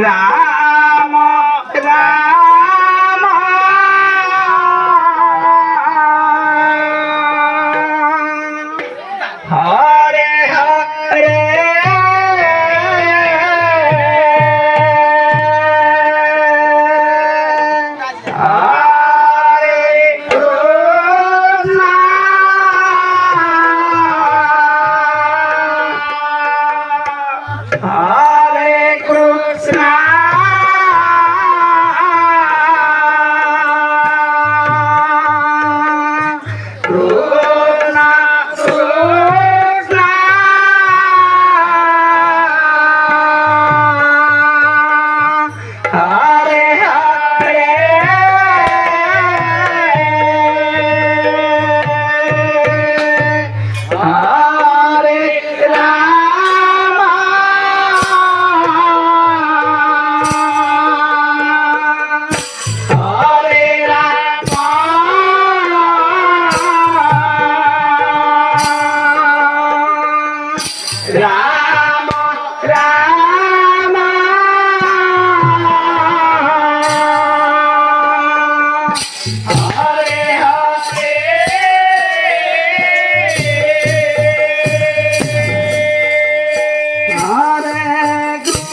Ram Ram Hare Hare Hare Krishna, Krishna Krishna, Hare Hare, Hare Rama, Hare Rama, Rama Rama, Hare Hare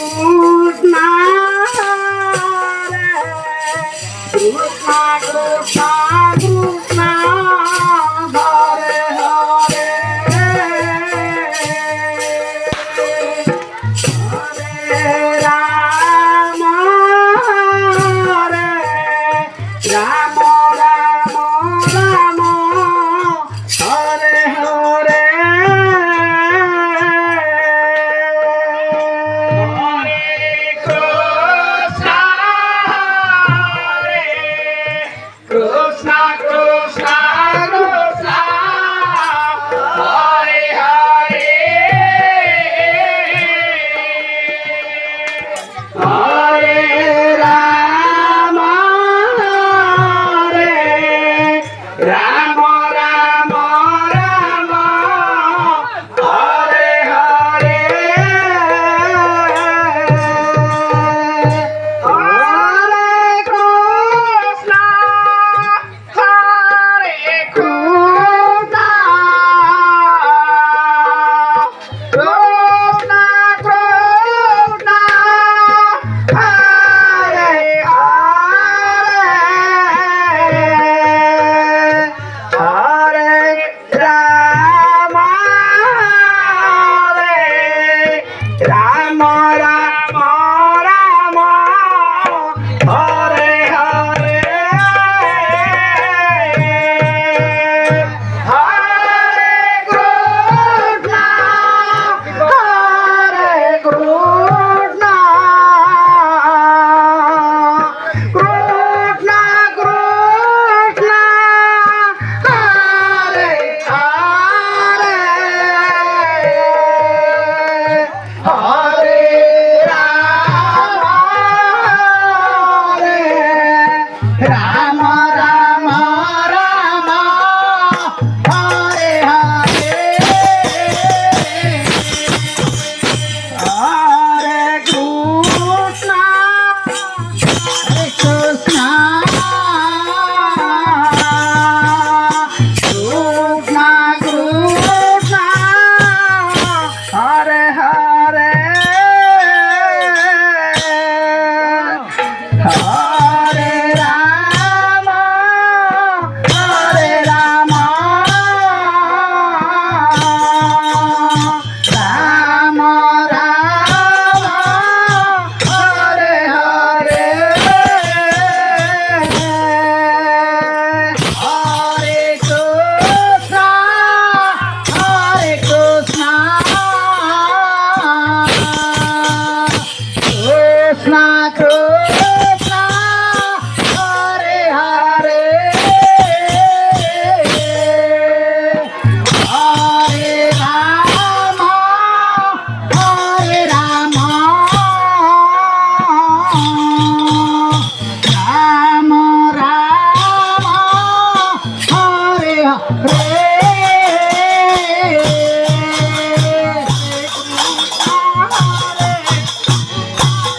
Krishna, Krishna Krishna Krishna, Hare Hare, Hare Rama, Hare Rama, Rama Rama, Hare Hare, Hare Krishna, Hare Krishna,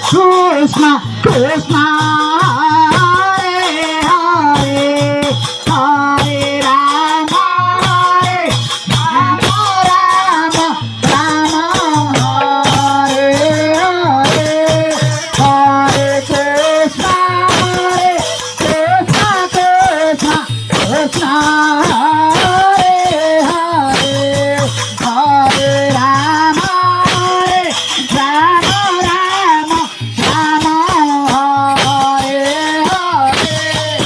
Krishna Krishna Hare Hare Hare Rama Rama Rama Hare Hare Hare Krishna Krishna Krishna Krishna Hare Hare Hare Rama Rama Rama Hare Hare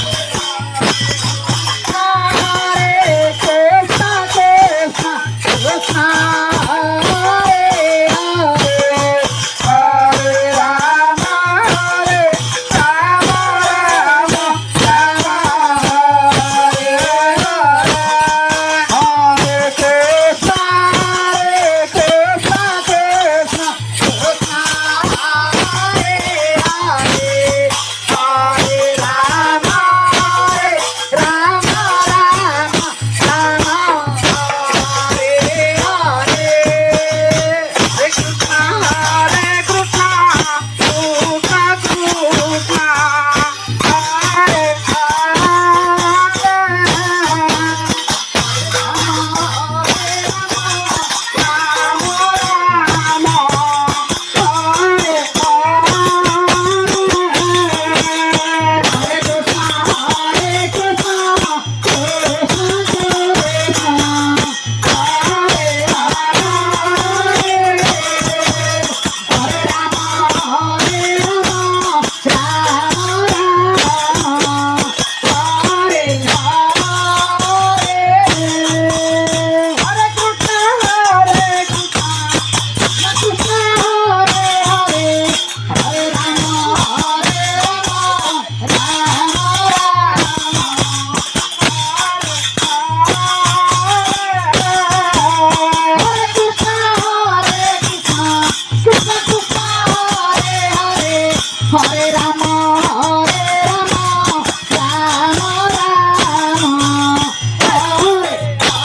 Hare Krishna Krishna Krishna Hare Hare Hare Rama Rama Rama Hare Hare Krishna Krishna Krishna Hare Hare Hare Rama Rama Rama Hare Hare Krishna Krishna Krishna Krishna Hare Hare Rama Rama Rama Hare Hare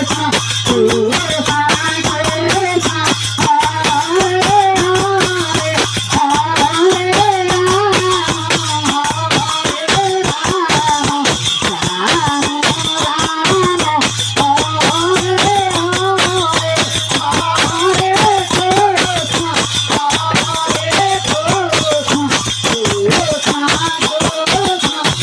Hare Krishna Hare Krishna Krishna Krishna Hare Hare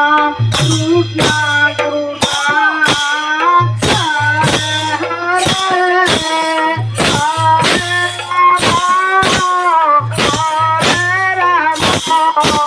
Hare Oh